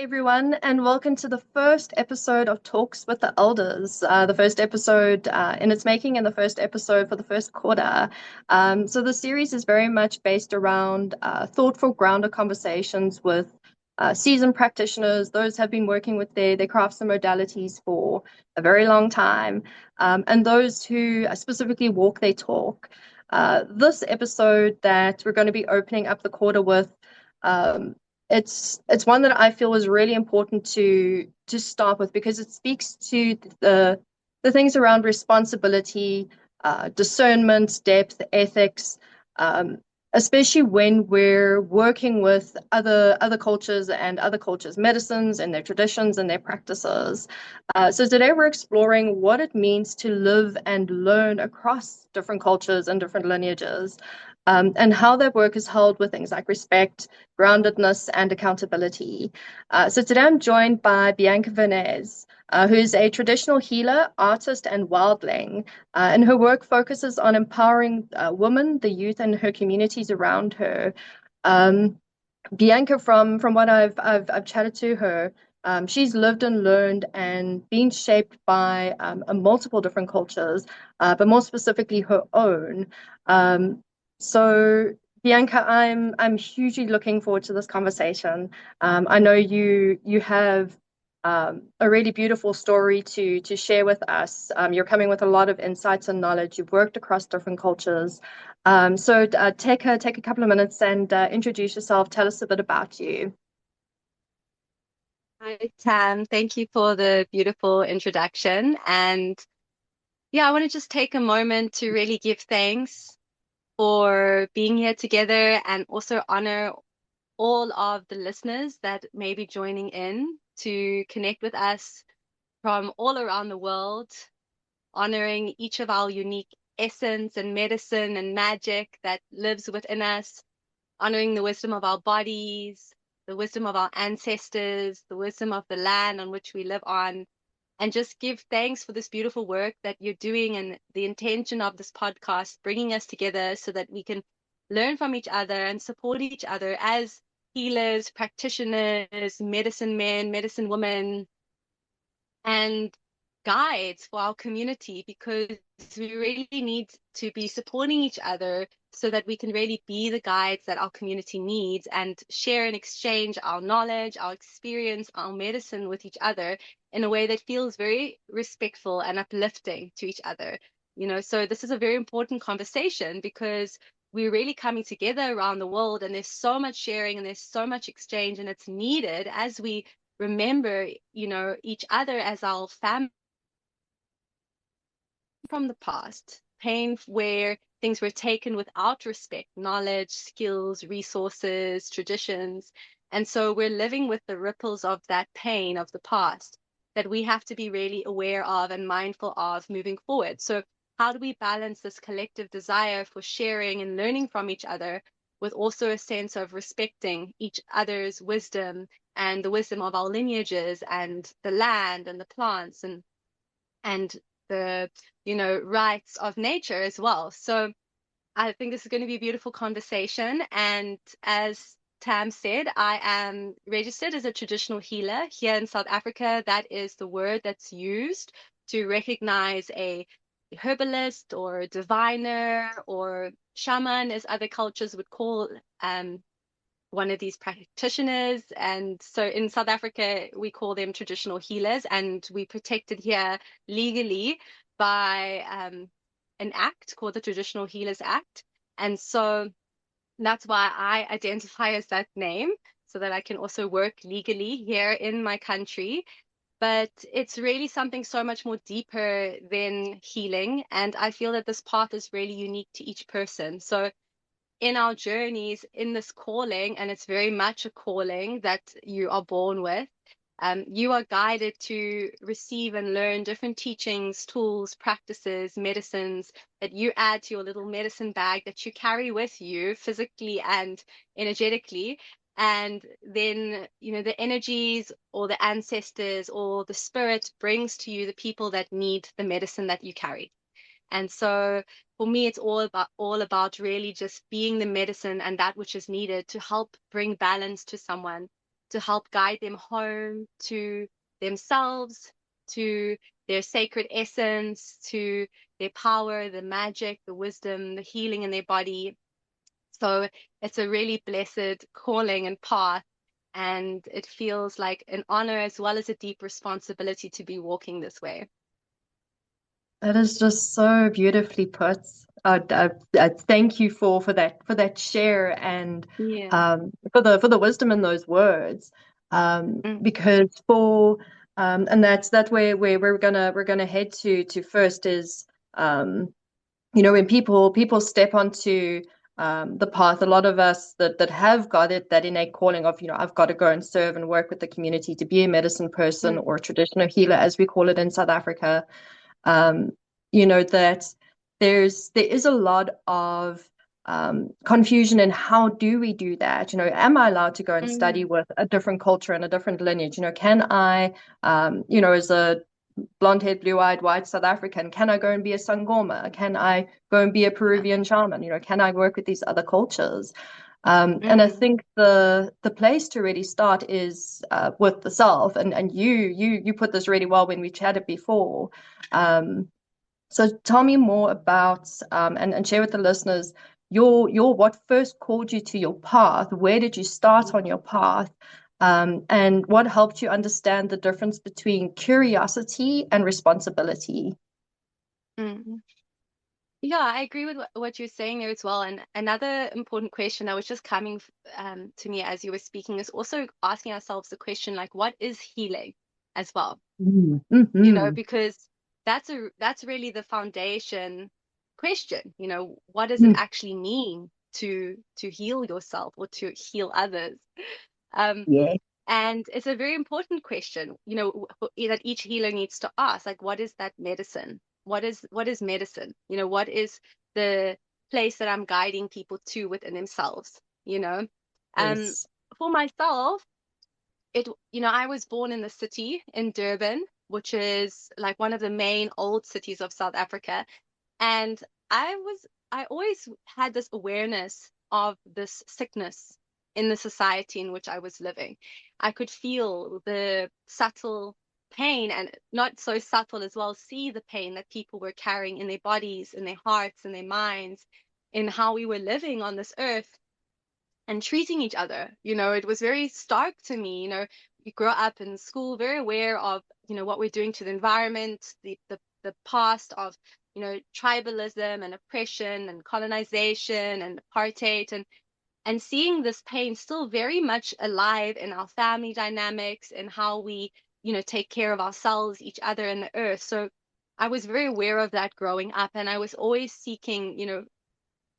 everyone, and welcome to the first episode of Talks with the Elders, the first episode in its making and the first episode for the first quarter. So the series is very much based around thoughtful, grounded conversations with seasoned practitioners. Those have been working with their crafts and modalities for a very long time, and those who specifically walk their talk. This episode that we're going to be opening up the quarter with um, it's one that I feel is really important to start with because it speaks to the things around responsibility, discernment, depth, ethics, um, especially when we're working with other cultures and other cultures' medicines and their traditions and their practices. So today we're exploring what it means to live and learn across different cultures and different lineages. And how that work is held with things like respect, groundedness, and accountability. So today I'm joined by Bianca VERNES, who's a traditional healer, artist, and wildling. And her work focuses on empowering women, the youth, and her communities around her. Um, Bianca, from what I've chatted to her, she's lived and learned and been shaped by multiple different cultures, but more specifically her own. Um, so Bianca, I'm hugely looking forward to this conversation. I know you have a really beautiful story to share with us. You're coming with a lot of insights and knowledge. You've worked across different cultures. So take a couple of minutes and introduce yourself. Tell us a bit about you. Hi, Tam. Thank you for the beautiful introduction. And yeah, I want to just take a moment to really give thanks for being here together and also honor all of the listeners that may be joining in to connect with us from all around the world, honoring each of our unique essence and medicine and magic that lives within us, honoring the wisdom of our bodies, the wisdom of our ancestors, the wisdom of the land on which we live on, and just give thanks for this beautiful work that you're doing and the intention of this podcast, bringing us together so that we can learn from each other and support each other as healers, practitioners, medicine men, medicine women, and guides for our community because we really need to be supporting each other so that we can really be the guides that our community needs and share and exchange our knowledge, our experience, our medicine with each other in a way that feels very respectful and uplifting to each other. So this is a very important conversation because we're really coming together around the world and there's so much sharing and there's so much exchange and it's needed as we remember, each other as our family from the past, pain where things were taken without respect, knowledge, skills, resources, traditions. And so we're living with the ripples of that pain of the past that we have to be really aware of and mindful of moving forward. So how do we balance this collective desire for sharing and learning from each other with also a sense of respecting each other's wisdom and the wisdom of our lineages and the land and the plants and the rights of nature as well. So I think this is going to be a beautiful conversation. And as Tam said, I am registered as a traditional healer here in South Africa. That is the word that's used to recognize a herbalist or a diviner or shaman, as other cultures would call one of these practitioners. And so in South Africa, we call them traditional healers, and we protected here legally by an act called the Traditional Healers Act. And so that's why I identify as that name, so that I can also work legally here in my country. But it's really something so much more deeper than healing. And I feel that this path is really unique to each person. So in our journeys in this calling, and it's very much a calling that you are born with, you are guided to receive and learn different teachings, tools, practices, medicines that you add to your little medicine bag that you carry with you physically and energetically. And then, the energies or the ancestors or the spirit brings to you the people that need the medicine that you carry. And so for me, it's all about really just being the medicine and that which is needed to help bring balance to someone. to help guide them home to themselves, to their sacred essence, to their power, the magic, the wisdom, the healing in their body. So it's a really blessed calling and path. And it feels like an honor as well as a deep responsibility to be walking this way. That is just so beautifully put. Thank you for that share and Yeah. for the wisdom in those words. Mm, Because and that's where we're gonna head to first is when people step onto the path, a lot of us that have got that innate calling of, I've got to go and serve and work with the community to be a medicine person mm, or a traditional healer, as we call it in South Africa. um, that there is a lot of confusion in how do we do that? Am I allowed to go and study mm, with a different culture and a different lineage? Can I, as a blonde-haired, blue-eyed, white South African, can I go and be a Sangoma? Can I go and be a yeah. Peruvian shaman? Can I work with these other cultures? And I Mm, think the place to really start is with the self. And you put this really well when we chatted before. So tell me more about and share with the listeners your what first called you to your path. Where did you start on your path? And what helped you understand the difference between curiosity and responsibility? mm. Yeah, I agree with what you're saying there as well. And another important question that was just coming to me as you were speaking is also asking ourselves the question, like, what is healing as well? Mm-hmm. Because that's really the foundation question. What does it Mm. actually mean to heal yourself or to heal others? Um, Yeah. and it's a very important question, that each healer needs to ask, like, what is that medicine? What is medicine? What is the place that I'm guiding people to within themselves? Um, Yes. for myself, I was born in the city in Durban, which is like one of the main old cities of South Africa. And I always had this awareness of this sickness in the society in which I was living. I could feel the subtle pain and not so subtle as well, see the pain that people were carrying in their bodies, in their hearts, in their minds, in how we were living on this earth and treating each other. It was very stark to me. We grow up in school very aware of, what we're doing to the environment, the past of, tribalism and oppression and colonization and apartheid and seeing this pain still very much alive in our family dynamics and how we, take care of ourselves, each other, and the earth. So I was very aware of that growing up, and I was always seeking,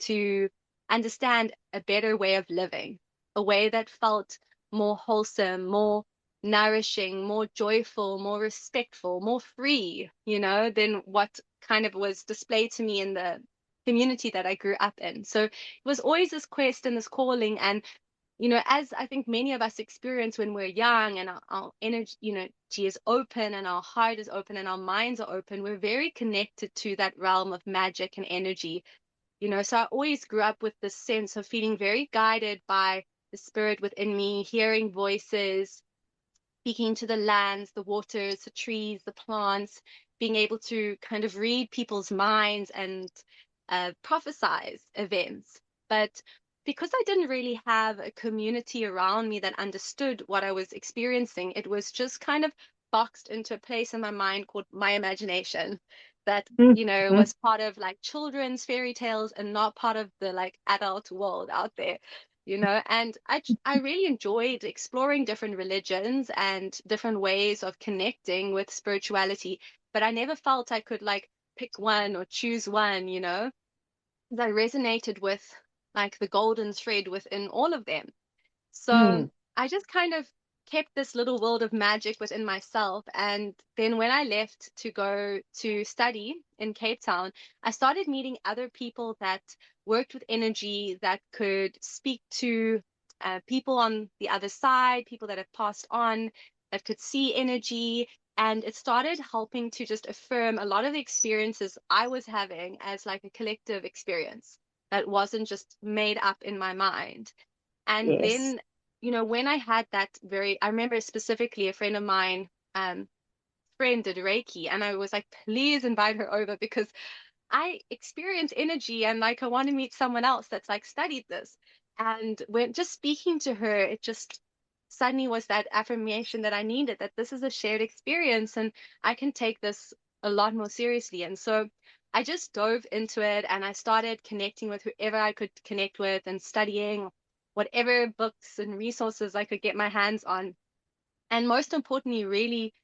to understand a better way of living, a way that felt more wholesome, more nourishing, more joyful, more respectful, more free, than what kind of was displayed to me in the community that I grew up in. So it was always this quest and this calling. And, as I think many of us experience when we're young and our energy, is open and our heart is open and our minds are open, we're very connected to that realm of magic and energy. So I always grew up with this sense of feeling very guided by the spirit within me, hearing voices, speaking to the lands, the waters, the trees, the plants, being able to kind of read people's minds and prophesize events. But because I didn't really have a community around me that understood what I was experiencing, it was just kind of boxed into a place in my mind called my imagination that, Mm-hmm. was part of like children's fairy tales and not part of the like adult world out there. And I really enjoyed exploring different religions and different ways of connecting with spirituality, but I never felt I could like pick one or choose one, 'cause I resonated with like the golden thread within all of them. So Mm. I just kind of kept this little world of magic within myself. And then when I left to go to study in Cape Town, I started meeting other people that worked with energy, that could speak to people on the other side, people that have passed on, that could see energy. And it started helping to just affirm a lot of the experiences I was having as like a collective experience that wasn't just made up in my mind. And Yes. then when I had that I remember specifically a friend of mine, friend did Reiki, and I was like, please invite her over because I experience energy and like I want to meet someone else that's like studied this. And when just speaking to her, it just suddenly was that affirmation that I needed, that this is a shared experience and I can take this a lot more seriously. And so I just dove into it and I started connecting with whoever I could connect with and studying whatever books and resources I could get my hands on. And most importantly, really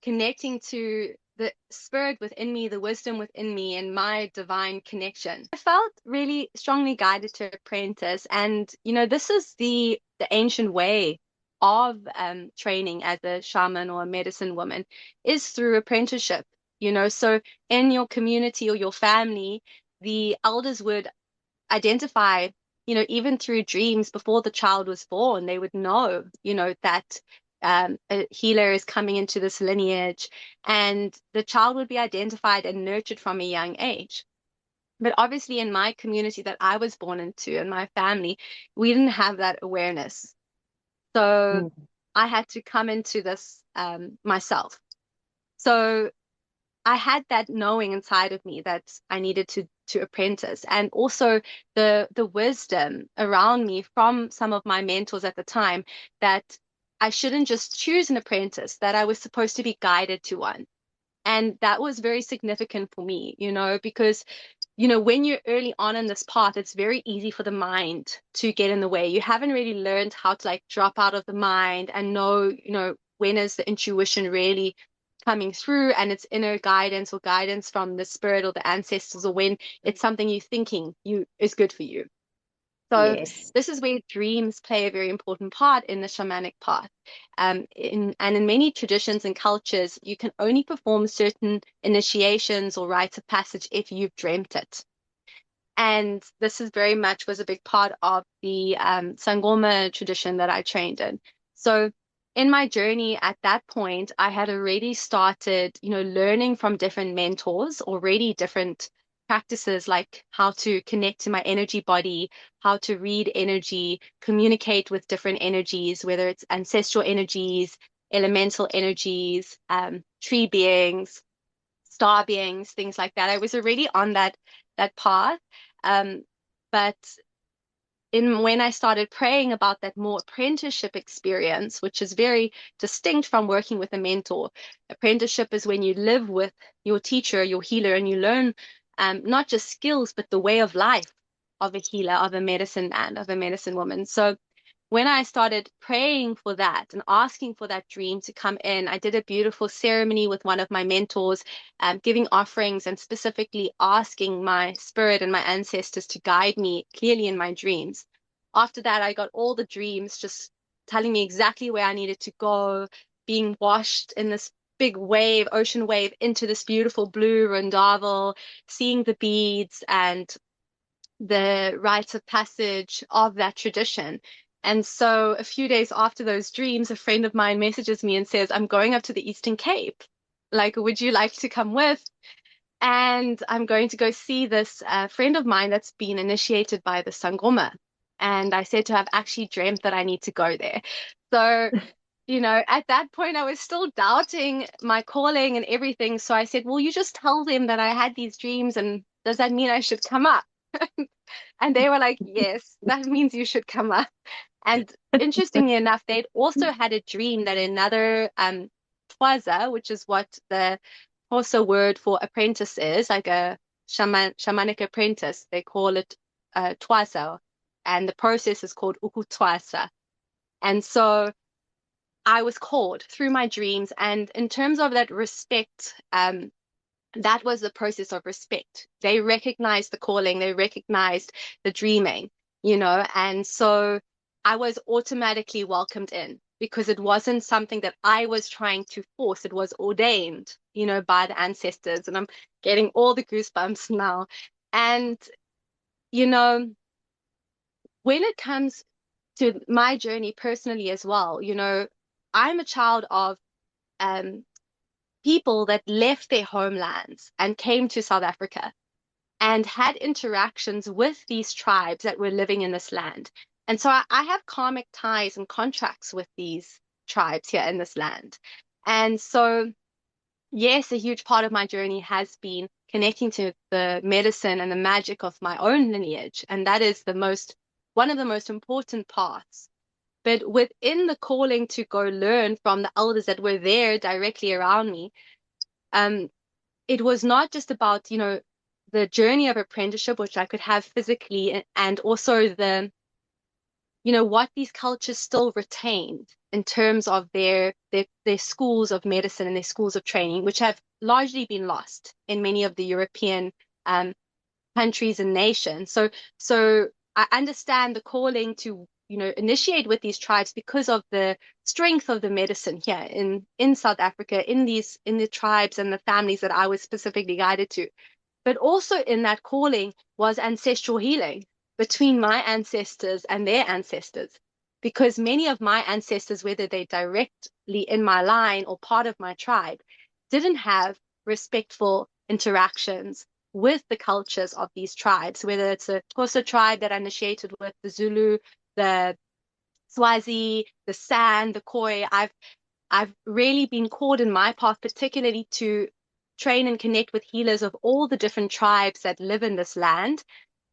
connecting to the spirit within me, the wisdom within me, and my divine connection. I felt really strongly guided to apprentice, and this is the ancient way of training as a shaman or a medicine woman is through apprenticeship. So in your community or your family, the elders would identify, even through dreams before the child was born, they would know, that a healer is coming into this lineage, and the child would be identified and nurtured from a young age. But obviously, in my community that I was born into, and my family, we didn't have that awareness. So Mm. I had to come into this myself. So I had that knowing inside of me that I needed to apprentice, and also the wisdom around me from some of my mentors at the time that I shouldn't just choose an apprentice, that I was supposed to be guided to one. And that was very significant for me, because when you're early on in this path, it's very easy for the mind to get in the way. You haven't really learned how to like drop out of the mind and know, when is the intuition really coming through and it's inner guidance or guidance from the spirit or the ancestors, or when it's something you're thinking you is good for you. So Yes. this is where dreams play a very important part in the shamanic path. And in many traditions and cultures, you can only perform certain initiations or rites of passage if you've dreamt it. And this is very much was a big part of the Sangoma tradition that I trained in. So in my journey at that point, I had already started, learning from different mentors, already different practices like how to connect to my energy body, how to read energy, communicate with different energies, whether it's ancestral energies, elemental energies, tree beings, star beings, things like that. I was already on that path. Um, but when I started praying about that more apprenticeship experience, which is very distinct from working with a mentor. Apprenticeship is when you live with your teacher, your healer, and you learn not just skills, but the way of life of a healer, of a medicine man, of a medicine woman. So when I started praying for that and asking for that dream to come in, I did a beautiful ceremony with one of my mentors, giving offerings and specifically asking my spirit and my ancestors to guide me clearly in my dreams. After that, I got all the dreams just telling me exactly where I needed to go, being washed in this big wave, ocean wave, into this beautiful blue rundavel, seeing the beads and the rites of passage of that tradition. And so a few days after those dreams, a friend of mine messages me and says, I'm going up to the Eastern Cape. Like, would you like to come with? And I'm going to go see this friend of mine that's been initiated by the Sangoma. And I said to her, I've actually dreamt that I need to go there. So, at that point, I was still doubting my calling and everything. So I said, well, you just tell them that I had these dreams. And does that mean I should come up? And they were like, yes, that means you should come up. And interestingly enough, they'd also had a dream that another Twaza, which is what the Xhosa word for apprentice is, like a shamanic apprentice, they call it Twaza. And the process is called ukutwasa. And so I was called through my dreams. And in terms of that respect, that was the process of respect. They recognized the calling, they recognized the dreaming, and so I was automatically welcomed in because it wasn't something that I was trying to force. It was ordained, by the ancestors. And I'm getting all the goosebumps now. And, you know, when it comes to my journey personally as well, I'm a child of um, people that left their homelands and came to South Africa and had interactions with these tribes that were living in this land. And so I have karmic ties and contracts with these tribes here in this land. And so, yes, a huge part of my journey has been connecting to the medicine and the magic of my own lineage. And that is one of the most important parts. But within the calling to go learn from the elders that were there directly around me, um, it was not just about, the journey of apprenticeship, which I could have physically, and also what these cultures still retained in terms of their schools of medicine and their schools of training, which have largely been lost in many of the European um, countries and nations. So I understand the calling to initiate with these tribes because of the strength of the medicine here in South Africa, in the tribes and the families that I was specifically guided to. But also in that calling was ancestral healing between my ancestors and their ancestors. Because many of my ancestors, whether they're directly in my line or part of my tribe, didn't have respectful interactions with the cultures of these tribes, whether it's a Xhosa tribe that I initiated with, the Zulu, the Swazi, the San, the Khoi. I've really been called in my path, particularly to train and connect with healers of all the different tribes that live in this land.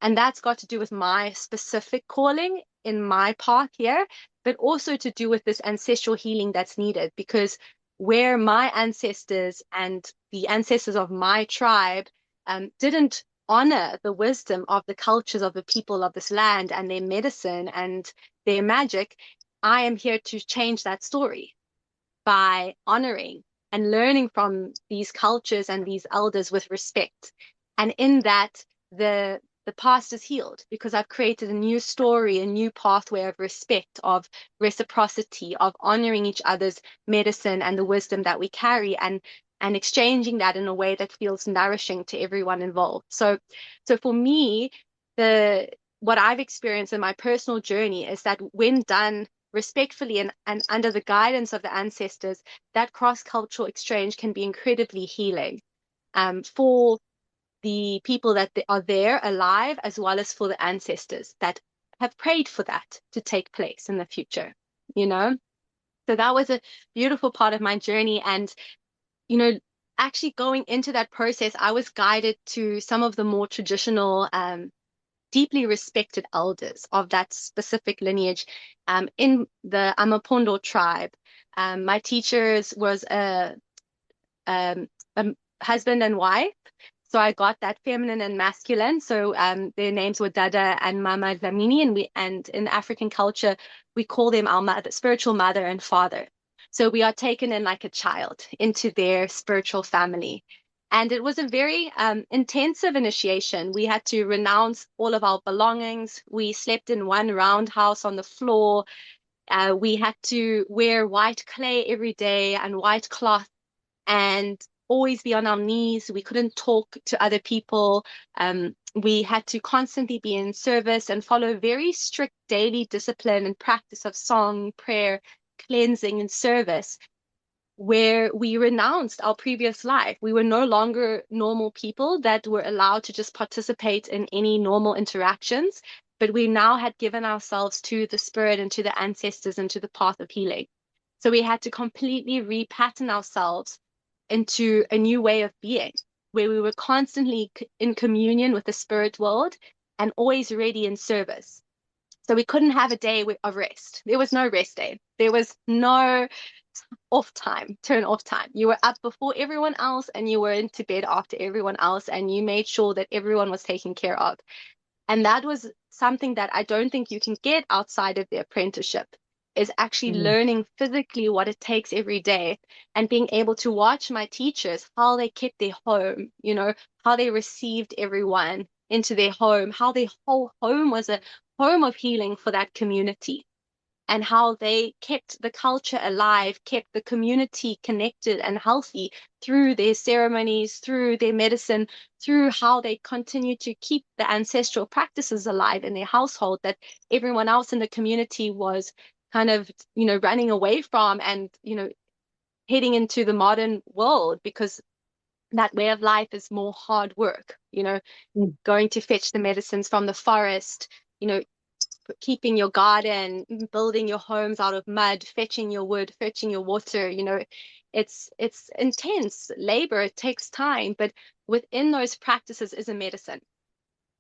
And that's got to do with my specific calling in my path here, but also to do with this ancestral healing that's needed. Because where my ancestors and the ancestors of my tribe didn't honor the wisdom of the cultures of the people of this land and their medicine and their magic, I am here to change that story by honoring and learning from these cultures and these elders with respect. And in that, the past is healed because I've created a new story, a new pathway of respect, of reciprocity, of honoring each other's medicine and the wisdom that we carry, and exchanging that in a way that feels nourishing to everyone involved. So for me, the what I've experienced in my personal journey is that when done respectfully and under the guidance of the ancestors, that cross-cultural exchange can be incredibly healing for the people that are there alive, as well as for the ancestors that have prayed for that to take place in the future, you know? So that was a beautiful part of my journey. And, you know, actually going into that process, I was guided to some of the more traditional deeply respected elders of that specific lineage in the Amapondo tribe. My teachers was a husband and wife. So I got that feminine and masculine. So their names were Dada and Mama Dlamini, and in African culture we call them our mother, spiritual mother and father. So we are taken in like a child into their spiritual family. And it was a very intensive initiation. We had to renounce all of our belongings. We slept in one roundhouse on the floor. We had to wear white clay every day and white cloth and always be on our knees. We couldn't talk to other people. We had to constantly be in service and follow very strict daily discipline and practice of song, prayer, cleansing, and service, where we renounced our previous life. We were no longer normal people that were allowed to just participate in any normal interactions, but we now had given ourselves to the spirit and to the ancestors and to the path of healing. So we had to completely repattern ourselves into a new way of being, where we were constantly in communion with the spirit world and always ready in service. So we couldn't have a day of rest. There was no rest day. There was no off time, turn off time. You were up before everyone else and you were into bed after everyone else, and you made sure that everyone was taken care of. And that was something that I don't think you can get outside of the apprenticeship, is actually Mm. learning physically what it takes every day and being able to watch my teachers, how they kept their home, how they received everyone into their home, how their whole home was a home of healing for that community, and how they kept the culture alive, kept the community connected and healthy through their ceremonies, through their medicine, through how they continue to keep the ancestral practices alive in their household that everyone else in the community was kind of, running away from and, heading into the modern world, because that way of life is more hard work, Mm. going to fetch the medicines from the forest, you know, keeping your garden, building your homes out of mud, fetching your wood, fetching your water. It's intense labor. It takes time, but within those practices is a medicine.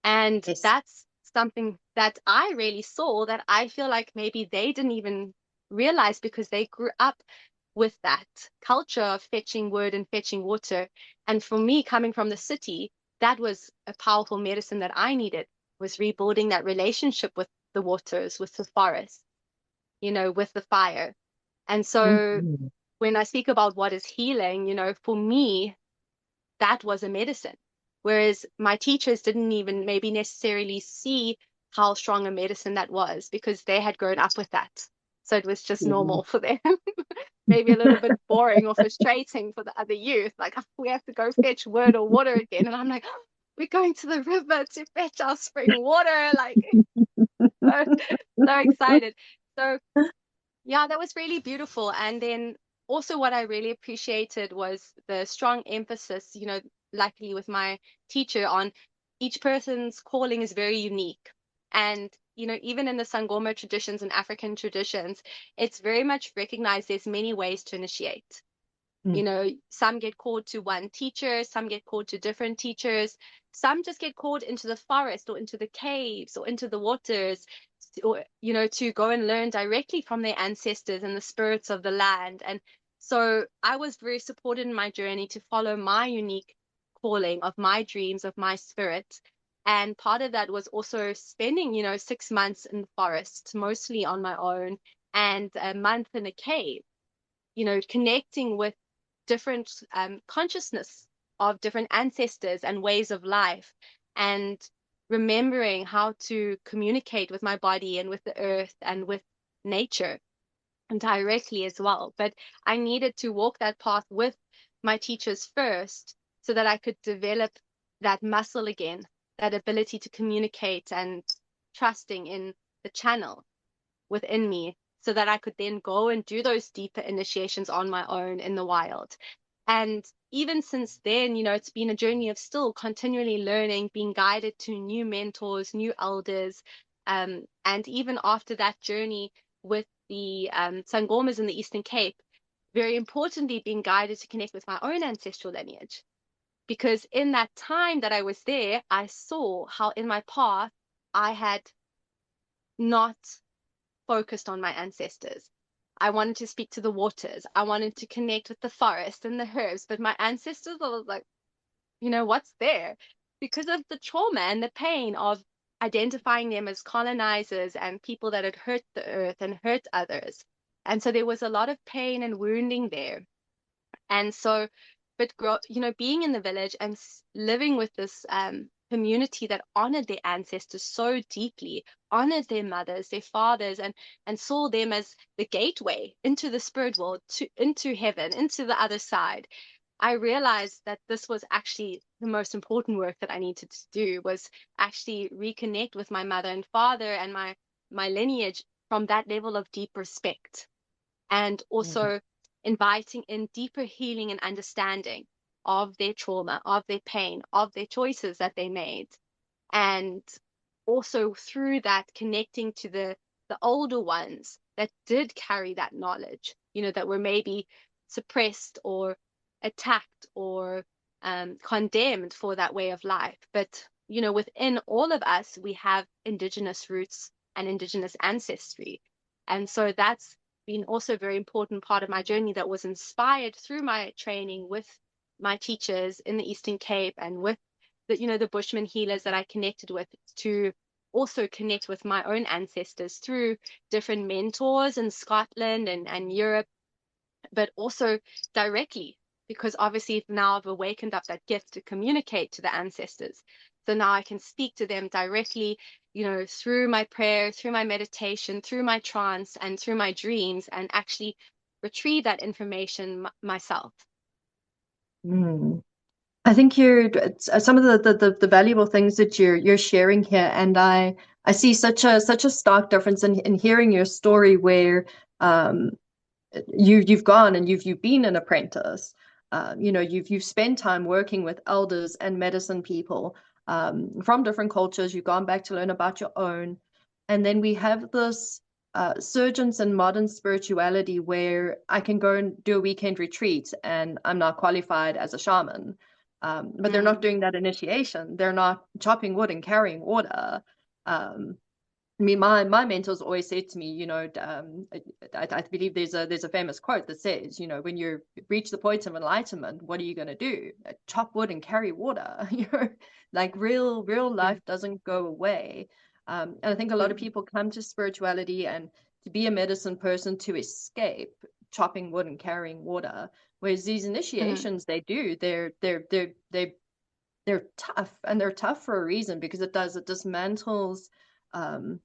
And Yes. that's something that I really saw that I feel like maybe they didn't even realize because they grew up with that culture of fetching wood and fetching water. And for me, coming from the city, that was a powerful medicine that I needed, was rebuilding that relationship with the waters, with the forest, with the fire. And so Mhm. when I speak about what is healing, for me, that was a medicine. Whereas my teachers didn't even maybe necessarily see how strong a medicine that was because they had grown up with that. So it was just Yeah. normal for them. Maybe a little bit boring or frustrating for the other youth. Like, "Oh, we have to go fetch wood or water again." And I'm like, "Oh, we're going to the river to fetch our spring water." Like, so, so excited. So yeah, that was really beautiful. And then also what I really appreciated was the strong emphasis, luckily with my teacher on each person's calling is very unique. And, even in the Sangoma traditions and African traditions, it's very much recognized there's many ways to initiate. Mm. Some get called to one teacher, some get called to different teachers, some just get called into the forest or into the caves or into the waters, or, to go and learn directly from their ancestors and the spirits of the land. And so I was very supported in my journey to follow my unique calling of my dreams, of my spirit. And part of that was also spending, 6 months in the forest, mostly on my own, and a month in a cave, connecting with different consciousness of different ancestors and ways of life, and remembering how to communicate with my body and with the earth and with nature directly as well. But I needed to walk that path with my teachers first so that I could develop that muscle again, that ability to communicate and trusting in the channel within me so that I could then go and do those deeper initiations on my own in the wild. And even since then, it's been a journey of still continually learning, being guided to new mentors, new elders. And even after that journey with the Sangomas in the Eastern Cape, very importantly, being guided to connect with my own ancestral lineage. Because in that time that I was there, I saw how in my path I had not focused on my ancestors. I wanted to speak to the waters. I wanted to connect with the forest and the herbs, but my ancestors, I was like, what's there? Because of the trauma and the pain of identifying them as colonizers and people that had hurt the earth and hurt others. And so there was a lot of pain and wounding there. And so, but being in the village and living with this community that honored their ancestors so deeply, honored their mothers, their fathers, and saw them as the gateway into the spirit world, into heaven, into the other side. I realized that this was actually the most important work that I needed to do, was actually reconnect with my mother and father and my lineage from that level of deep respect, and Mm. also inviting in deeper healing and understanding of their trauma, of their pain, of their choices that they made. And also through that, connecting to the older ones that did carry that knowledge, that were maybe suppressed or attacked or condemned for that way of life. But, within all of us, we have indigenous roots and indigenous ancestry. And so that's been also a very important part of my journey that was inspired through my training with my teachers in the Eastern Cape and with the Bushman healers that I connected with, to also connect with my own ancestors through different mentors in Scotland and Europe, but also directly, because obviously now I've awakened up that gift to communicate to the ancestors. So now I can speak to them directly, through my prayer, through my meditation, through my trance, and through my dreams, and actually retrieve that information myself. Mm. I think some of the valuable things that you're sharing here, and I see such a stark difference in hearing your story where um, you've gone and you've been an apprentice. You've spent time working with elders and medicine people from different cultures. You've gone back to learn about your own. And then we have this surgence in modern spirituality where I can go and do a weekend retreat and I'm not qualified as a shaman. But they're not Mm, doing that initiation. They're not chopping wood and carrying water. Um, I mean, my mentors always said to me, I believe there's a famous quote that says, when you reach the point of enlightenment, what are you going to do? Chop wood and carry water. Like real mm, life doesn't go away. And I think a lot of mm, people come to spirituality and to be a medicine person to escape chopping wood and carrying water. Whereas these mm, initiations, they're tough, and they're tough for a reason because it dismantles um,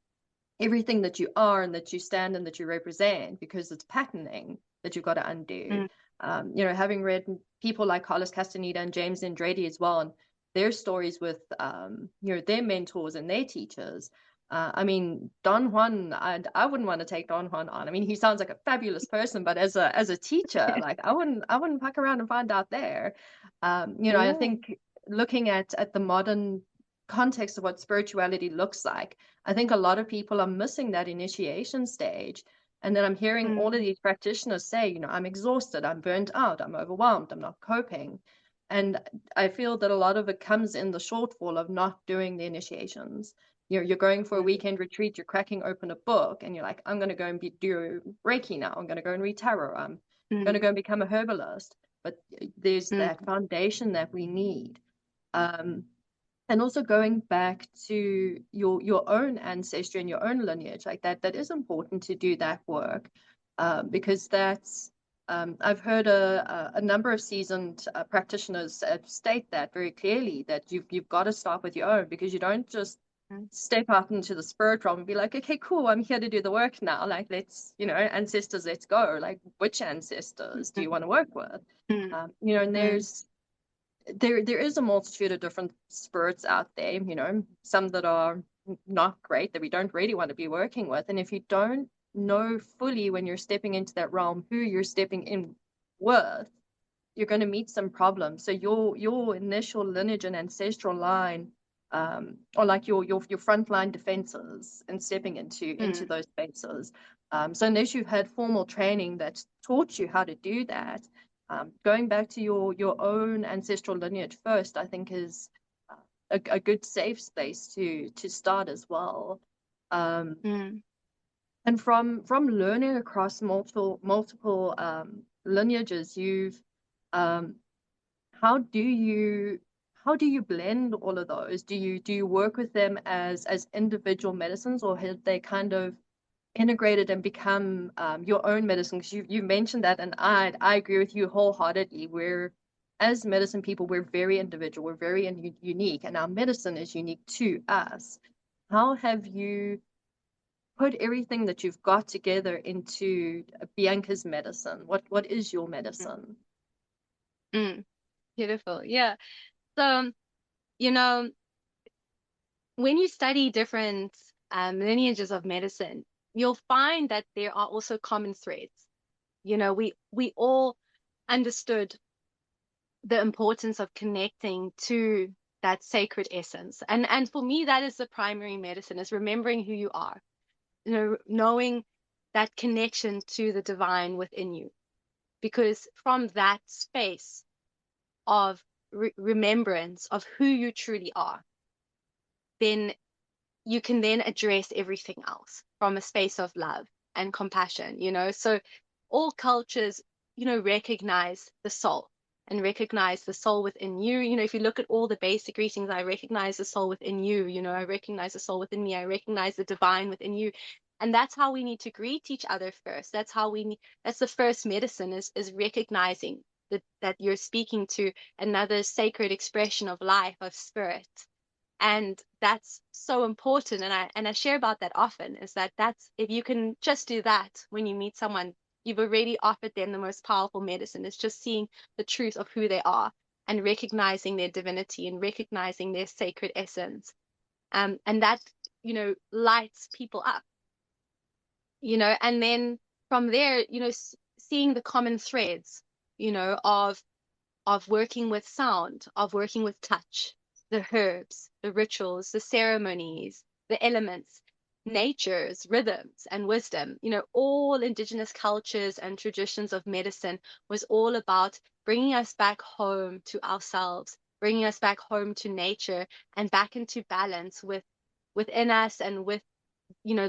everything that you are and that you stand and that you represent, because it's patterning that you've got to undo. mm, Having read people like Carlos Castaneda and James Andretti as well, and their stories with their mentors and their teachers. I mean, Don Juan, I wouldn't want to take Don Juan on. I mean, he sounds like a fabulous person, but as a teacher, like I wouldn't fuck around and find out there. I yeah. think looking at the modern context of what spirituality looks like, I think a lot of people are missing that initiation stage. And then I'm hearing all of Mm, these practitioners say, I'm exhausted, I'm burnt out, I'm overwhelmed, I'm not coping. And I feel that a lot of it comes in the shortfall of not doing the initiations. You're going for a mm, weekend retreat, you're cracking open a book, and you're like, I'm going to go and do Reiki now. I'm going to go and read tarot. I'm going to mm, go and become a herbalist. But there's that mm, foundation that we need. Um, and also going back to your own ancestry and your own lineage, like that is important to do that work, because that's I've heard a number of seasoned practitioners state that very clearly, that you've got to start with your own, because you don't just mm, step out into the spirit realm and be like, okay, cool, I'm here to do the work now, like let's, ancestors, let's go. Like, which ancestors do you mm, want to work with? mm, And mm, there is a multitude of different spirits out there, some that are not great, that we don't really want to be working with. And if you don't know fully when you're stepping into that realm who you're stepping in with, you're going to meet some problems. So your initial lineage and ancestral line, or like your frontline defenses and stepping into mm, those spaces. So unless you've had formal training that's taught you how to do that, going back to your own ancestral lineage first, I think is a good safe space to start as well. Um, mm, and from learning across multiple lineages, you've um, how do you how do you blend all of those? Do you work with them as individual medicines, or have they kind of integrated and become your own medicine? Because you mentioned that, and I agree with you wholeheartedly. We're, as medicine people, we're very individual, we're very unique, and our medicine is unique to us. How have you put everything that you've got together into Bianca's medicine? What is your mm, medicine? mm. Beautiful. Yeah. So, you know, when you study different lineages of medicine, you'll find that there are also common threads. We all understood the importance of connecting to that sacred essence. And for me, that is the primary medicine, is remembering who you are, knowing that connection to the divine within you. Because from that space of remembrance of who you truly are, then you can then address everything else from a space of love and compassion. So all cultures, recognize the soul and recognize the soul within you. If you look at all the basic greetings, I recognize the soul within you. I recognize the soul within me. I recognize the divine within you. And that's how we need to greet each other first. That's the first medicine, is recognizing that you're speaking to another sacred expression of life, of spirit. And that's so important, and I share about that often, is that's, if you can just do that when you meet someone, you've already offered them the most powerful medicine. It's just seeing the truth of who they are and recognizing their divinity and recognizing their sacred essence. And that, lights people up, and then from there, seeing the common threads, of working with sound, of working with touch, the herbs, the rituals, the ceremonies, the elements. nature's rhythms and wisdom. All indigenous cultures and traditions of medicine was all about bringing us back home to ourselves, bringing us back home to nature and back into balance within us and with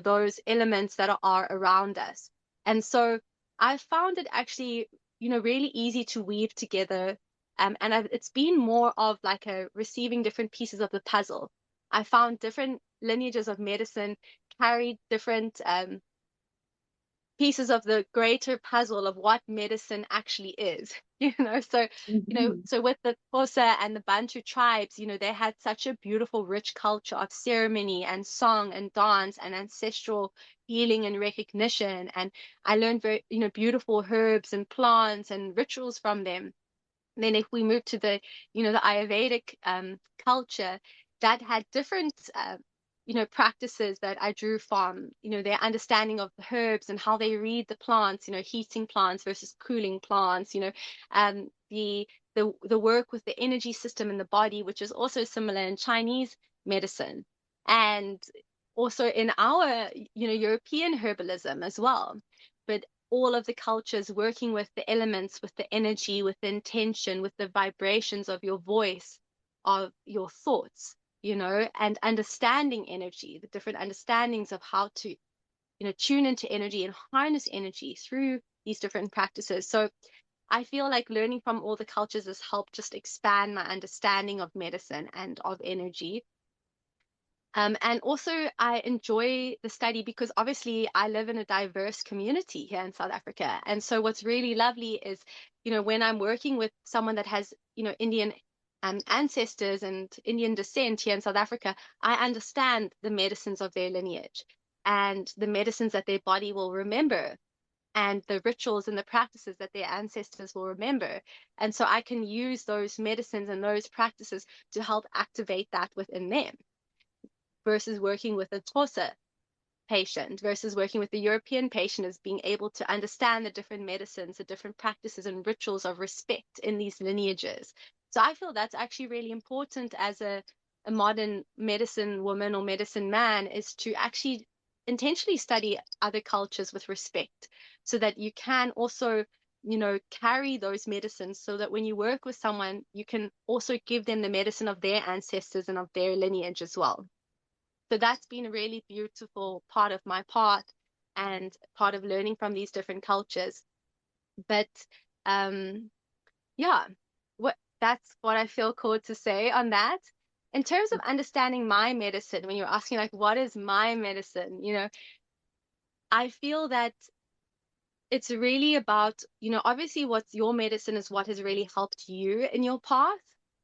those elements that are around us. And so I found it actually really easy to weave together. And it's been more of like a receiving different pieces of the puzzle. I found different lineages of medicine carried different pieces of the greater puzzle of what medicine actually is. So Mhm. so with the Xhosa and the Bantu tribes, they had such a beautiful rich culture of ceremony and song and dance and ancestral healing and recognition. And I learned very beautiful herbs and plants and rituals from them. Then if we move to the Ayurvedic culture, that had different practices that I drew from, their understanding of the herbs and how they read the plants, heating plants versus cooling plants, the work with the energy system in the body, which is also similar in Chinese medicine, and also in our European herbalism as well. But all of the cultures working with the elements, with the energy, with the intention, with the vibrations of your voice, of your thoughts, and understanding energy, the different understandings of how to, tune into energy and harness energy through these different practices. So I feel like learning from all the cultures has helped just expand my understanding of medicine and of energy. And also, I enjoy the study because obviously I live in a diverse community here in South Africa. And so, what's really lovely is, when I'm working with someone that has, Indian ancestors and Indian descent here in South Africa, I understand the medicines of their lineage and the medicines that their body will remember and the rituals and the practices that their ancestors will remember. And so, I can use those medicines and those practices to help activate that within them versus working with a Xhosa patient versus working with the European patient is being able to understand the different medicines, the different practices and rituals of respect in these lineages. So I feel that's actually really important as a modern medicine woman or medicine man is to actually intentionally study other cultures with respect so that you can also carry those medicines so that when you work with someone, you can also give them the medicine of their ancestors and of their lineage as well. So that's been a really beautiful part of my path and part of learning from these different cultures. But um, yeah, that's what I feel called to say on that. In terms of understanding my medicine, when you're asking like, what is my medicine? I feel that it's really about, obviously what's your medicine is what has really helped you in your path.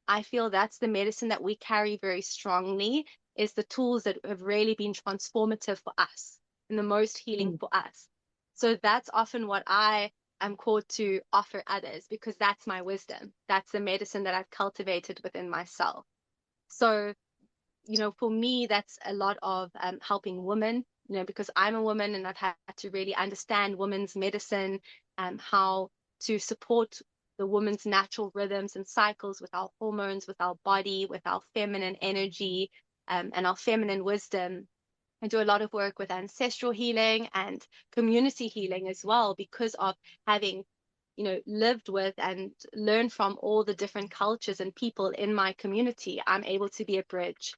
I feel that's the medicine that we carry very strongly, is the tools that have really been transformative for us and the most healing Mm. for us. So that's often what I am called to offer others because that's my wisdom. That's the medicine that I've cultivated within myself. So for me, that's a lot of helping women, because I'm a woman and I've had to really understand women's medicine and how to support the woman's natural rhythms and cycles with our hormones, with our body, with our feminine energy, and our feminine wisdom. I do a lot of work with ancestral healing and community healing as well because of having lived with and learned from all the different cultures and people in my community. I'm able to be a bridge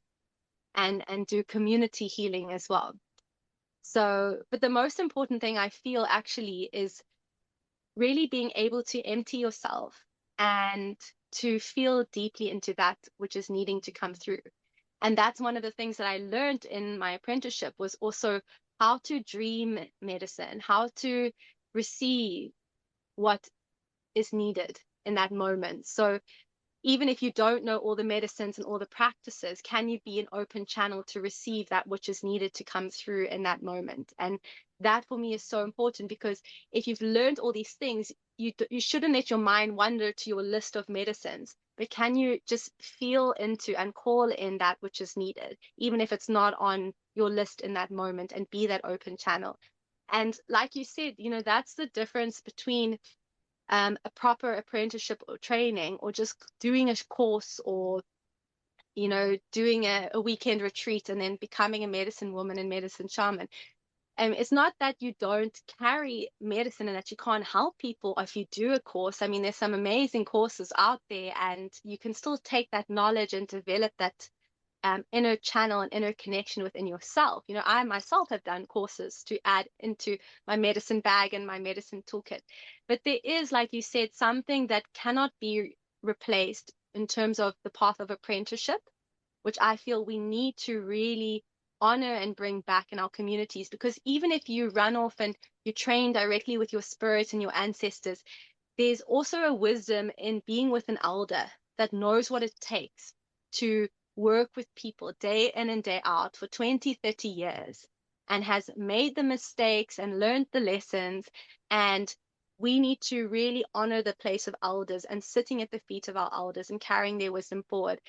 and do community healing as well. So, but the most important thing I feel actually is really being able to empty yourself and to feel deeply into that which is needing to come through. And that's one of the things that I learned in my apprenticeship was also how to dream medicine, how to receive what is needed in that moment. So even if you don't know all the medicines and all the practices, can you be an open channel to receive that which is needed to come through in that moment? And that for me is so important because if you've learned all these things, you shouldn't let your mind wander to your list of medicines, but can you just feel into and call in that which is needed, even if it's not on your list in that moment, and be that open channel. And like you said, that's the difference between a proper apprenticeship or training or just doing a course or doing a weekend retreat and then becoming a medicine woman and medicine shaman. It's not that you don't carry medicine and that you can't help people if you do a course. I mean, there's some amazing courses out there, and you can still take that knowledge and develop that inner channel and inner connection within yourself. I myself have done courses to add into my medicine bag and my medicine toolkit. But there is, like you said, something that cannot be replaced in terms of the path of apprenticeship, which I feel we need to really honor and bring back in our communities. Because even if you run off and you train directly with your spirit and your ancestors, there's also a wisdom in being with an elder that knows what it takes to work with people day in and day out for 20, 30 years and has made the mistakes and learned the lessons. And we need to really honor the place of elders and sitting at the feet of our elders and carrying their wisdom forward.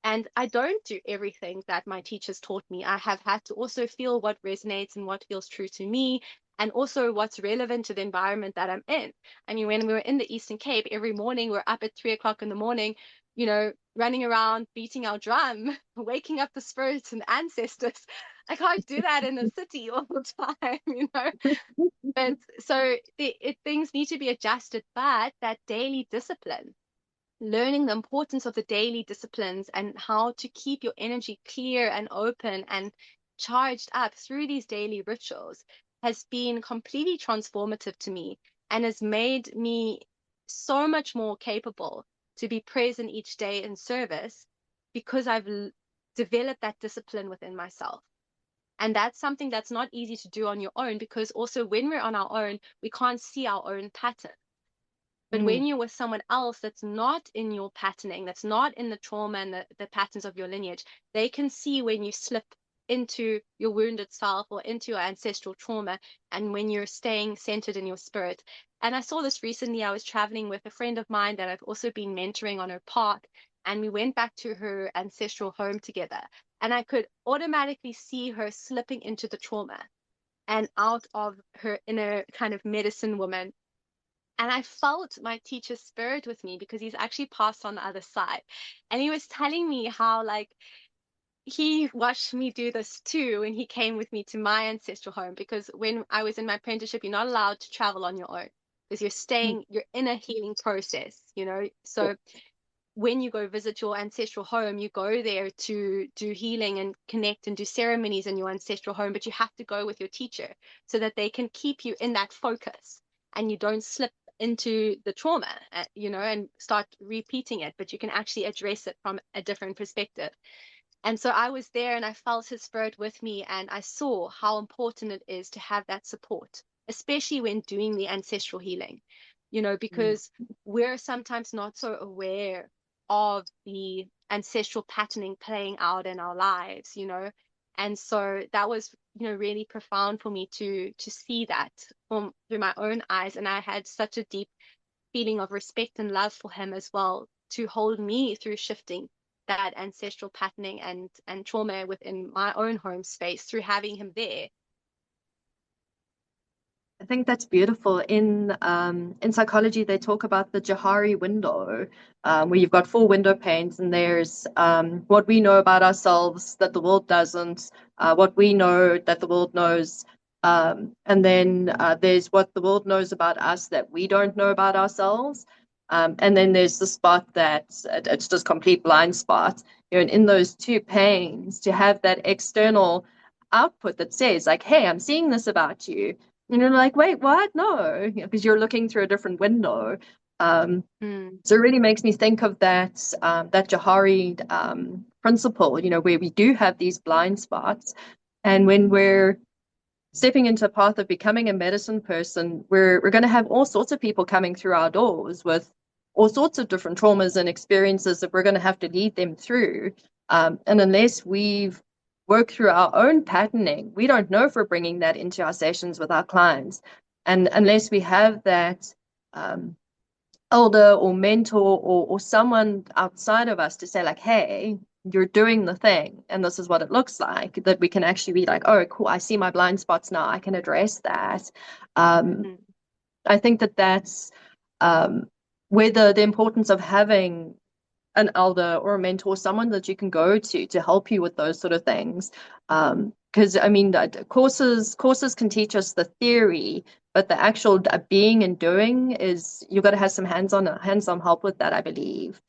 And I don't do everything that my teachers taught me. I have had to also feel what resonates and what feels true to me, and also what's relevant to the environment that I'm in. I mean, when we were in the Eastern Cape, every morning we're up at 3 o'clock in the morning, running around, beating our drum, waking up the spirits and ancestors. I can't do that in the city all the time. But so things need to be adjusted, but that daily discipline, learning the importance of the daily disciplines and how to keep your energy clear and open and charged up through these daily rituals has been completely transformative to me and has made me so much more capable to be present each day in service because I've developed that discipline within myself. And that's something that's not easy to do on your own, because also when we're on our own, we can't see our own pattern. But Mm. when you're with someone else that's not in your patterning, that's not in the trauma and the patterns of your lineage, they can see when you slip into your wounded self or into your ancestral trauma, and when you're staying centered in your spirit. And I saw this recently. I was traveling with a friend of mine that I've also been mentoring on her path, and we went back to her ancestral home together. And I could automatically see her slipping into the trauma and out of her inner kind of medicine woman. And I felt my teacher's spirit with me because he's actually passed on the other side. And he was telling me how, like, he watched me do this too when he came with me to my ancestral home. Because when I was in my apprenticeship, you're not allowed to travel on your own because you're in a healing process. Yeah. So when you go visit your ancestral home, you go there to do healing and connect and do ceremonies in your ancestral home, but you have to go with your teacher so that they can keep you in that focus and you don't slip into the trauma, and start repeating it, but you can actually address it from a different perspective. And so I was there and I felt his spirit with me, and I saw how important it is to have that support, especially when doing the ancestral healing, Mm. because we're sometimes not so aware of the ancestral patterning playing out in our lives. And so that was, really profound for me to see that through my own eyes. And I had such a deep feeling of respect and love for him as well, to hold me through shifting that ancestral patterning and trauma within my own home space through having him there. I think that's beautiful. In psychology, they talk about the Johari window, where you've got four window panes, and there's what we know about ourselves that the world doesn't, what we know that the world knows, and then there's what the world knows about us that we don't know about ourselves, and then there's the spot that it's just complete blind spot. And in those two panes, to have that external output that says like, "Hey, I'm seeing this about you." And you're like, wait, what? No, because you're looking through a different window. Um, Mm, so it really makes me think of that Johari principle, where we do have these blind spots, and when we're stepping into a path of becoming a medicine person, we're going to have all sorts of people coming through our doors with all sorts of different traumas and experiences that we're going to have to lead them through. And unless we've worked through our own patterning, we don't know if we're bringing that into our sessions with our clients. And unless we have that elder or mentor or someone outside of us to say like, hey, you're doing the thing and this is what it looks like, that we can actually be like, oh cool, I see my blind spots now, I can address that. um, mm, I think that that's where the importance of having an elder or a mentor, someone that you can go to help you with those sort of things. Because I mean, courses can teach us the theory, but the actual being and doing is you've got to have some hands-on help with that, I believe.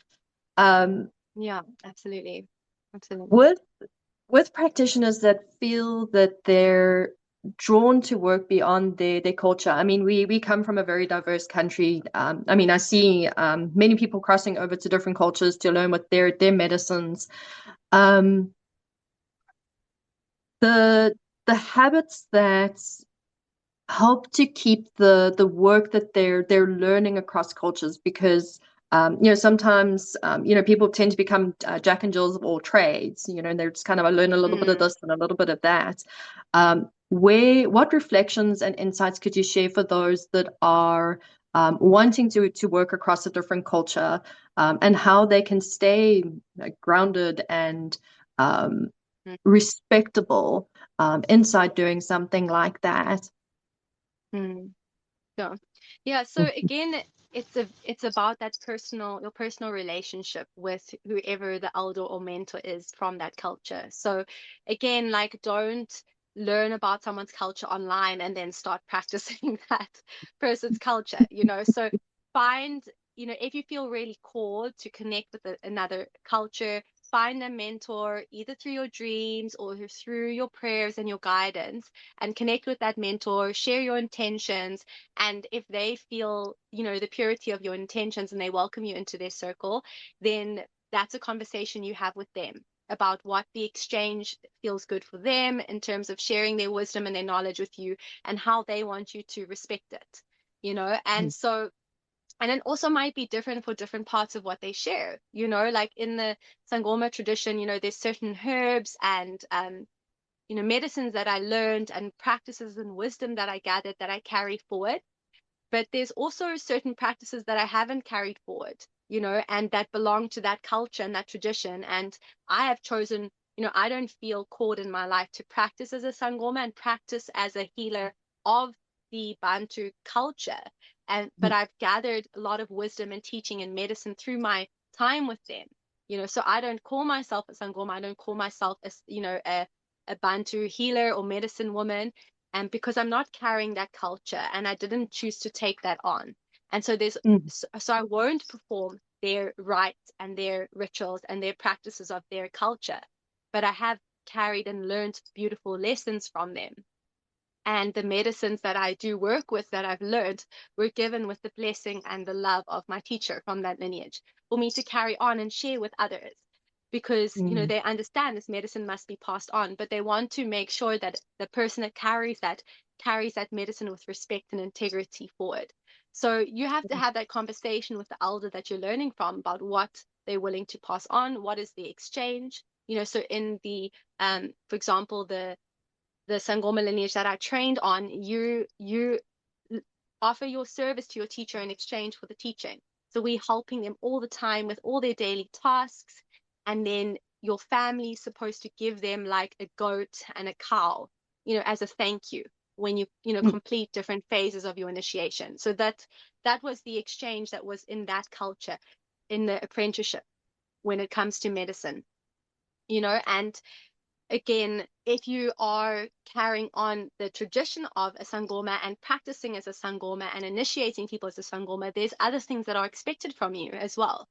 Um, Yeah, absolutely. Absolutely. with with practitioners that feel that they're drawn to work beyond their culture. I mean, we come from a very diverse country. I mean, I see many people crossing over to different cultures to learn what their medicines. Um, the the habits that help to keep the work that they're learning across cultures, because sometimes people tend to become jack and jills of all trades, and they're just kind of, I learn a little bit of Mm. this and a little bit of that. What reflections and insights could you share for those that are wanting to work across a different culture, and how they can stay grounded and um, Mm. respectable inside doing something like that? Mm. Yeah. Yeah. So again, it's about that your personal relationship with whoever the elder or mentor is from that culture. So again, like don't learn about someone's culture online and then start practicing that person's culture, So find, if you feel really called to connect with another culture, find a mentor either through your dreams or through your prayers and your guidance, and connect with that mentor, share your intentions. And if they feel, the purity of your intentions and they welcome you into their circle, then that's a conversation you have with them about what the exchange feels good for them in terms of sharing their wisdom and their knowledge with you, and how they want you to respect it, And so, and it also might be different for different parts of what they share, like in the Sangoma tradition, there's certain herbs and medicines that I learned and practices and wisdom that I gathered that I carry forward. But there's also certain practices that I haven't carried forward, and that belong to that culture and that tradition. And I have chosen, I don't feel called in my life to practice as a Sangoma and practice as a healer of the Bantu culture. But I've gathered a lot of wisdom and teaching and medicine through my time with them. So I don't call myself a Sangoma. I don't call myself as, a Bantu healer or medicine woman, and because I'm not carrying that culture and I didn't choose to take that on. And so Mm, so I won't perform their rites and their rituals and their practices of their culture, but I have carried and learned beautiful lessons from them. And the medicines that I do work with that I've learned were given with the blessing and the love of my teacher from that lineage for me to carry on and share with others, because mm, they understand this medicine must be passed on, but they want to make sure that the person that carries that medicine with respect and integrity forward. So you have to have that conversation with the elder that you're learning from about what they're willing to pass on, what is the exchange. So in the for example, the Sangoma lineage that I trained on, you offer your service to your teacher in exchange for the teaching. So we're helping them all the time with all their daily tasks, and then your family's supposed to give them like a goat and a cow, as a thank you when you mm, complete different phases of your initiation. So that was the exchange that was in that culture, in the apprenticeship when it comes to medicine, and again, if you are carrying on the tradition of a Sangoma and practicing as a Sangoma and initiating people as a Sangoma, there's other things that are expected from you as well.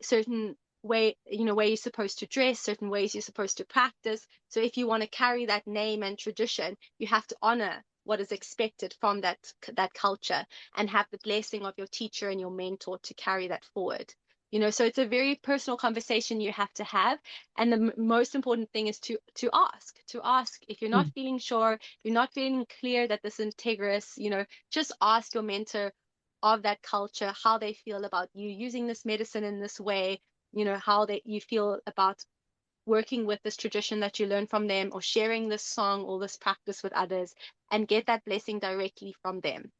Certain way you're supposed to dress, certain ways you're supposed to practice. So if you want to carry that name and tradition, you have to honor what is expected from that culture and have the blessing of your teacher and your mentor to carry that forward. So it's a very personal conversation you have to have, and the most important thing is to ask if you're not mm, feeling sure, if you're not feeling clear that this integrous, just ask your mentor of that culture how they feel about you using this medicine in this way, how you feel about working with this tradition that you learn from them, or sharing this song or this practice with others, and get that blessing directly from them.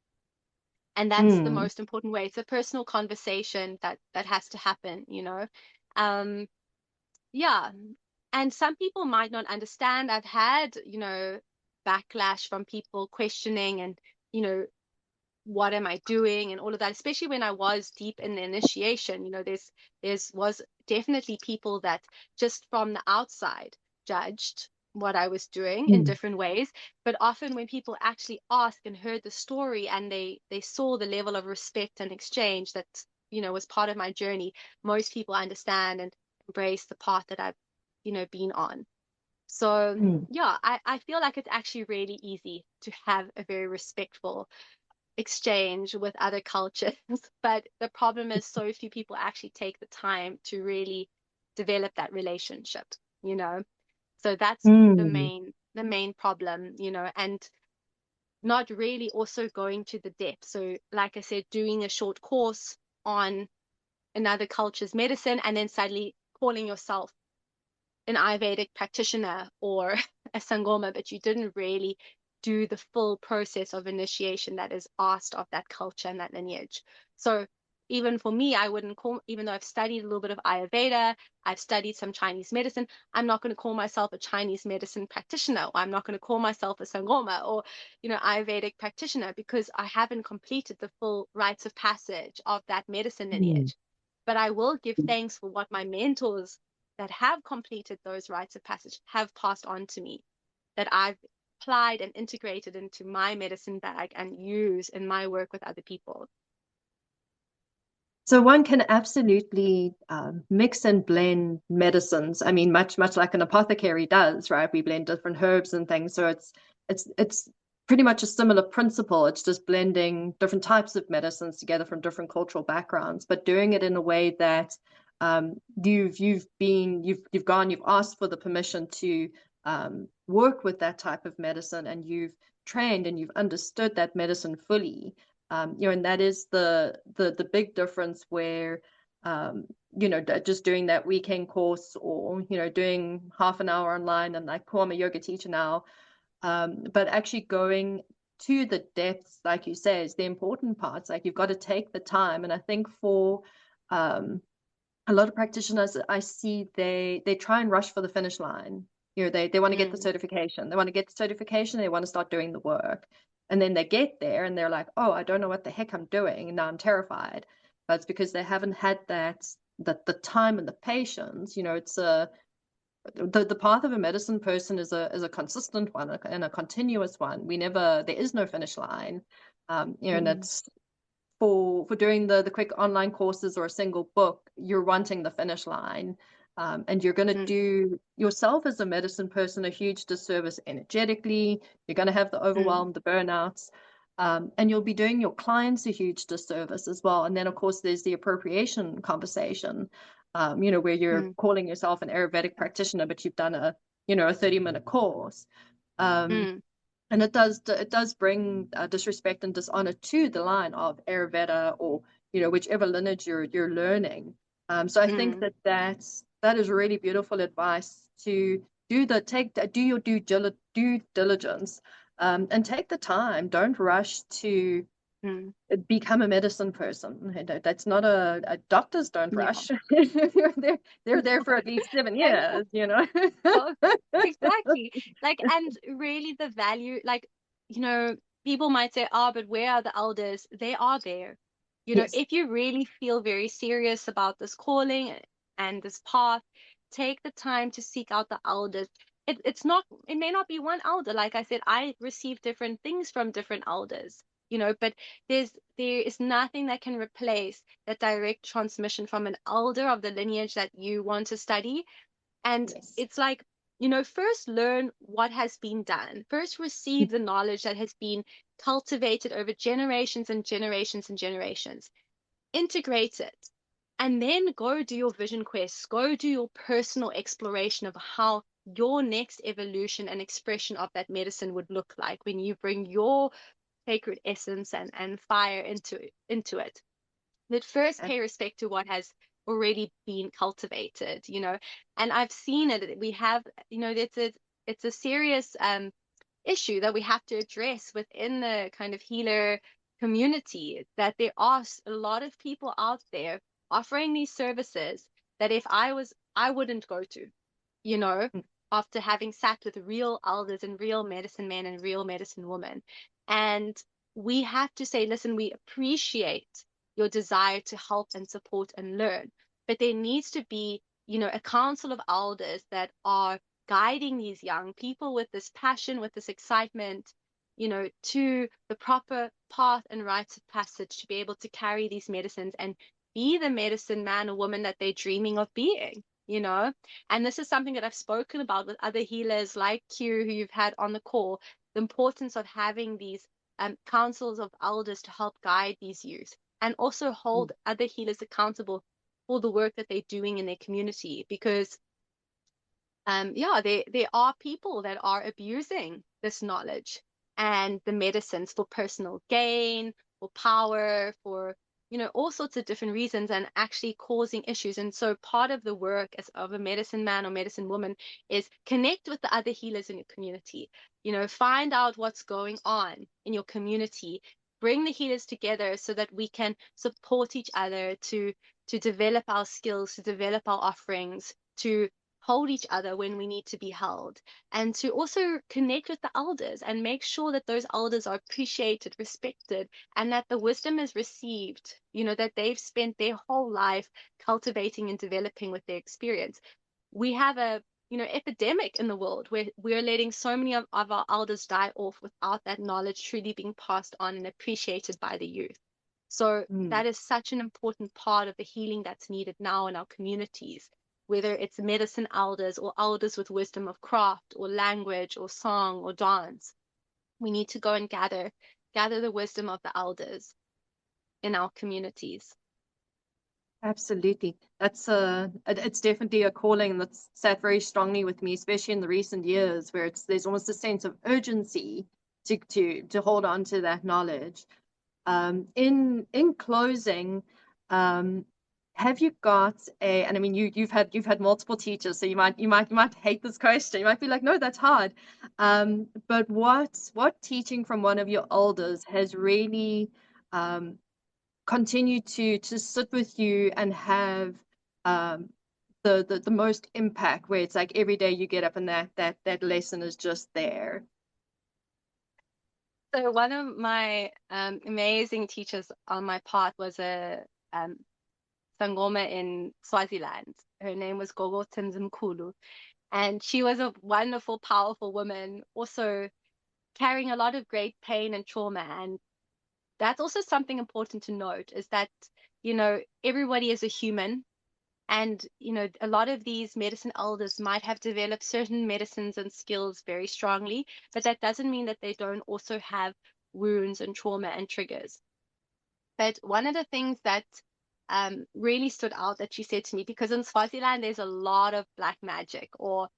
And that's the mm, most important way. It's a personal conversation that has to happen, um yeah. And some people might not understand. I've had backlash from people questioning and you know what am I doing and all of that, especially when I was deep in the initiation. There's was definitely people that just from the outside judged what I was doing in Mm. different ways. But often when people actually asked and heard the story, and they saw the level of respect and exchange that, was part of my journey, most people understand and embrace the path that I've, been on. So Mm. yeah, I feel like it's actually really easy to have a very respectful exchange with other cultures. But the problem is so few people actually take the time to really develop that relationship, you know. So that's Mm. the main problem, and not really also going to the depth. So like I said, doing a short course on another culture's medicine and then suddenly calling yourself an Ayurvedic practitioner or a Sangoma, but you didn't really do the full process of initiation that is asked of that culture and that lineage. So even for me, I wouldn't call, even though I've studied a little bit of Ayurveda, I've studied some Chinese medicine, I'm not going to call myself a Chinese medicine practitioner, or I'm not going to call myself a Sangoma or, Ayurvedic practitioner, because I haven't completed the full rites of passage of that medicine Mm. lineage. But I will give thanks for what my mentors that have completed those rites of passage have passed on to me, that I've applied and integrated into my medicine bag and use in my work with other people. So one can absolutely mix and blend medicines. I mean, much like an apothecary does, right? We blend different herbs and things. So it's pretty much a similar principle. It's just blending different types of medicines together from different cultural backgrounds, but doing it in a way that you've asked for the permission to work with that type of medicine, and you've trained and you've understood that medicine fully. And that is the big difference where, just doing that weekend course, or, doing half an hour online, and like, oh, I'm a yoga teacher now. But actually going to the depths, like you say, is the important parts. Like, you've got to take the time. And I think for um, a lot of practitioners I see, they try and rush for the finish line. They want to get the Mm, certification. They want to get the certification. They want to start doing the work. And then they get there and they're like, oh, I don't know what the heck I'm doing. And now I'm terrified. But it's because they haven't had the time and the patience. It's the path of a medicine person is a consistent one and a continuous one. There is no finish line. And mm, it's for doing the quick online courses or a single book, you're wanting the finish line. And you're going to mm, do yourself as a medicine person a huge disservice energetically. You're going to have the mm, overwhelm, the burnouts, and you'll be doing your clients a huge disservice as well. And then, of course, there's the appropriation conversation, where you're mm, calling yourself an Ayurvedic practitioner, but you've done a 30-minute course. Um, mm, and it does bring disrespect and dishonor to the line of Ayurveda, or whichever lineage you're learning. So I think mm, that is really beautiful advice to do your due diligence, and take the time. Don't rush to mm. become a medicine person. That's not doctors don't Yeah. rush. They're there for at least 7 years. Well, exactly. Like, and really the value, like, you know, people might say, oh, but where are the elders? They are there. Yes. If you really feel very serious about this calling and this path, take the time to seek out the elders. It may not be one elder. Like I said, I receive different things from different elders, but there is nothing that can replace that direct transmission from an elder of the lineage that you want to study. And Yes. it's like, first learn what has been done. First receive the knowledge that has been cultivated over generations and generations and generations. Integrate it. And then go do your vision quests. Go do your personal exploration of how your next evolution and expression of that medicine would look like when you bring your sacred essence and fire into it. But first pay respect to what has already been cultivated, and I've seen it. We have, it's a serious issue that we have to address within the kind of healer community, that there are a lot of people out there offering these services that if I wouldn't go to, you know, after having sat with real elders and real medicine men and real medicine women. And we have to say, listen, we appreciate your desire to help and support and learn, but there needs to be, a council of elders that are guiding these young people with this passion, with this excitement, to the proper path and rites of passage to be able to carry these medicines and be the medicine man or woman that they're dreaming of being. And this is something that I've spoken about with other healers like Q, who you've had on the call, the importance of having these councils of elders to help guide these youth and also Mm. hold other healers accountable for the work that they're doing in their community. Because yeah, there are people that are abusing this knowledge and the medicines for personal gain, for power, for all sorts of different reasons, and actually causing issues. And so part of the work as of a medicine man or medicine woman is connect with the other healers in your community. Find out what's going on in your community, bring the healers together so that we can support each other to develop our skills, to develop our offerings, to hold each other when we need to be held, and to also connect with the elders and make sure that those elders are appreciated, respected, and that the wisdom is received, that they've spent their whole life cultivating and developing with their experience. We have a epidemic in the world where we're letting so many of our elders die off without that knowledge truly being passed on and appreciated by the youth. So Mm. that is such an important part of the healing that's needed now in our communities, whether it's medicine elders or elders with wisdom of craft or language or song or dance. We need to go and gather the wisdom of the elders in our communities. Absolutely. It's definitely a calling that's sat very strongly with me, especially in the recent years, where there's almost a sense of urgency to hold on to that knowledge. In closing, um, have you got and I mean you've had multiple teachers, so you might hate this question. You might be like, no, that's hard. But what teaching from one of your elders has really um continue to sit with you and have um, the most impact, where it's like every day you get up and that lesson is just there. So one of my amazing teachers on my path was a Sangoma in Swaziland. Her name was Gogo Mkulu, and she was a wonderful, powerful woman, also carrying a lot of great pain and trauma. And that's also something important to note is that, everybody is a human. And, a lot of these medicine elders might have developed certain medicines and skills very strongly, but that doesn't mean that they don't also have wounds and trauma and triggers. But one of the things that really stood out that she said to me, because in Swaziland there's a lot of black magic or,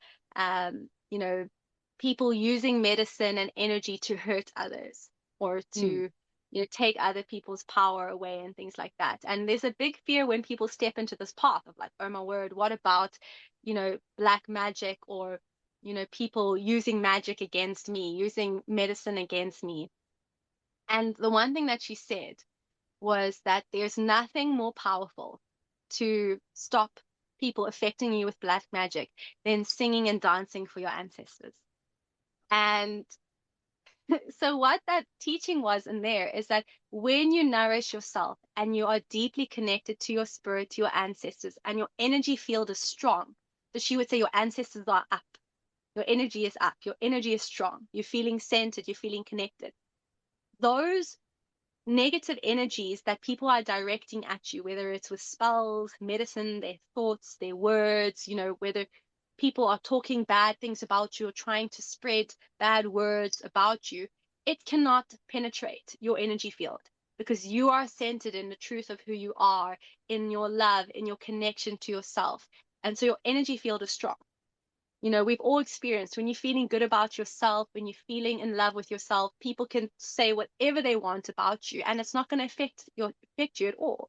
people using medicine and energy to hurt others or Mm. to, take other people's power away and things like that. And there's a big fear when people step into this path of like, oh my word, what about, black magic or, people using magic against me, using medicine against me. And the one thing that she said was that there's nothing more powerful to stop people affecting you with black magic than singing and dancing for your ancestors. And so, what that teaching was in there is that when you nourish yourself and you are deeply connected to your spirit, to your ancestors, and your energy field is strong, so she would say your ancestors are up, your energy is up, your energy is strong, you're feeling centered, you're feeling connected. Those negative energies that people are directing at you, whether it's with spells, medicine, their thoughts, their words, whether people are talking bad things about you or trying to spread bad words about you, it cannot penetrate your energy field because you are centered in the truth of who you are, in your love, in your connection to yourself. And so your energy field is strong. We've all experienced when you're feeling good about yourself, when you're feeling in love with yourself, people can say whatever they want about you, and it's not going to affect you at all.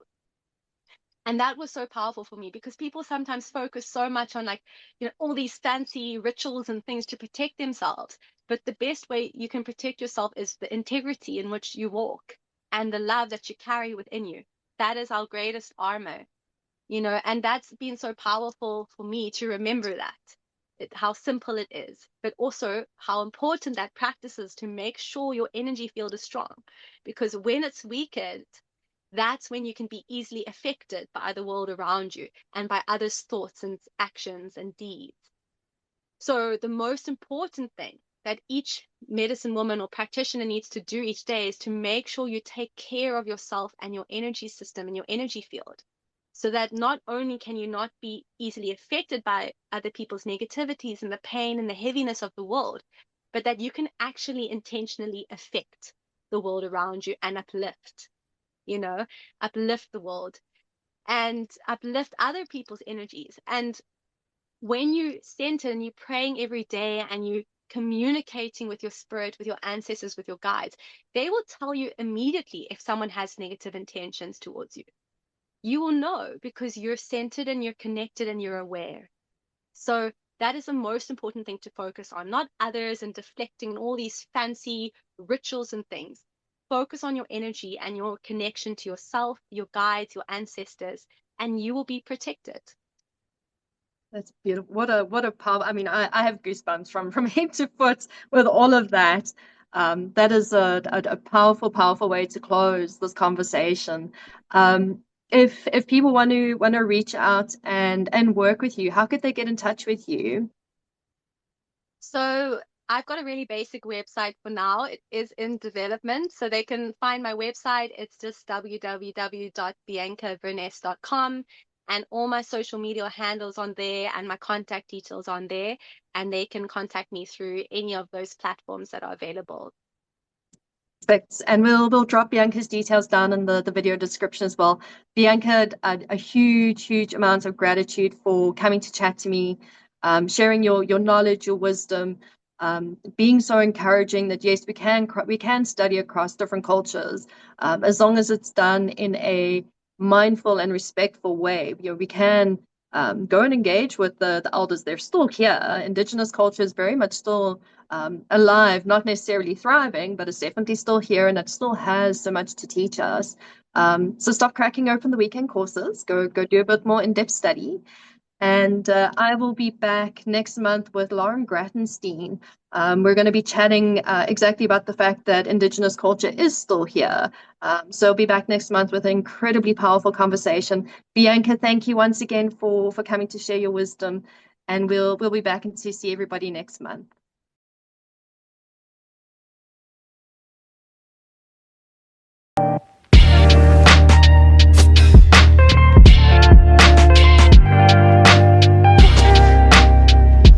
And that was so powerful for me because people sometimes focus so much on like, all these fancy rituals and things to protect themselves. But the best way you can protect yourself is the integrity in which you walk and the love that you carry within you. That is our greatest armor, and that's been so powerful for me to remember that. how simple it is, but also how important that practice is to make sure your energy field is strong. Because when it's weakened, that's when you can be easily affected by the world around you and by others' thoughts and actions and deeds. So, the most important thing that each medicine woman or practitioner needs to do each day is to make sure you take care of yourself and your energy system and your energy field, so that not only can you not be easily affected by other people's negativities and the pain and the heaviness of the world, but that you can actually intentionally affect the world around you and uplift, you know, uplift the world and uplift other people's energies. And when you center and you're praying every day and you communicating with your spirit, with your ancestors, with your guides, they will tell you immediately if someone has negative intentions towards you. You will know because you're centered and you're connected and you're aware. So that is the most important thing to focus on, not others and deflecting and all these fancy rituals and things. Focus on your energy and your connection to yourself, your guides, your ancestors, and you will be protected. That's beautiful. What a power. I mean, I have goosebumps from head to foot with all of that. That is a powerful, powerful way to close this conversation. If people want to reach out and work with you, how could they get in touch with you? So I've got a really basic website for now. It is in development, so they can find my website. It's just www.biancavernes.com, and all my social media handles on there and my contact details on there, and they can contact me through any of those platforms that are available. Perfect. And we'll drop Bianca's details down in the video description as well. Bianca, a huge, huge amount of gratitude for coming to chat to me, sharing your knowledge, your wisdom, being so encouraging that yes, we can study across different cultures, as long as it's done in a mindful and respectful way. We can go and engage with the elders. They're still here. Indigenous culture is very much still alive, not necessarily thriving, but it's definitely still here and it still has so much to teach us. So stop cracking open the weekend courses, go do a bit more in-depth study. And I will be back next month with Lauren Grattenstein. We're going to be chatting exactly about the fact that Indigenous culture is still here. So I'll be back next month with an incredibly powerful conversation. Bianca, thank you once again for coming to share your wisdom. And we'll be back and to see everybody next month.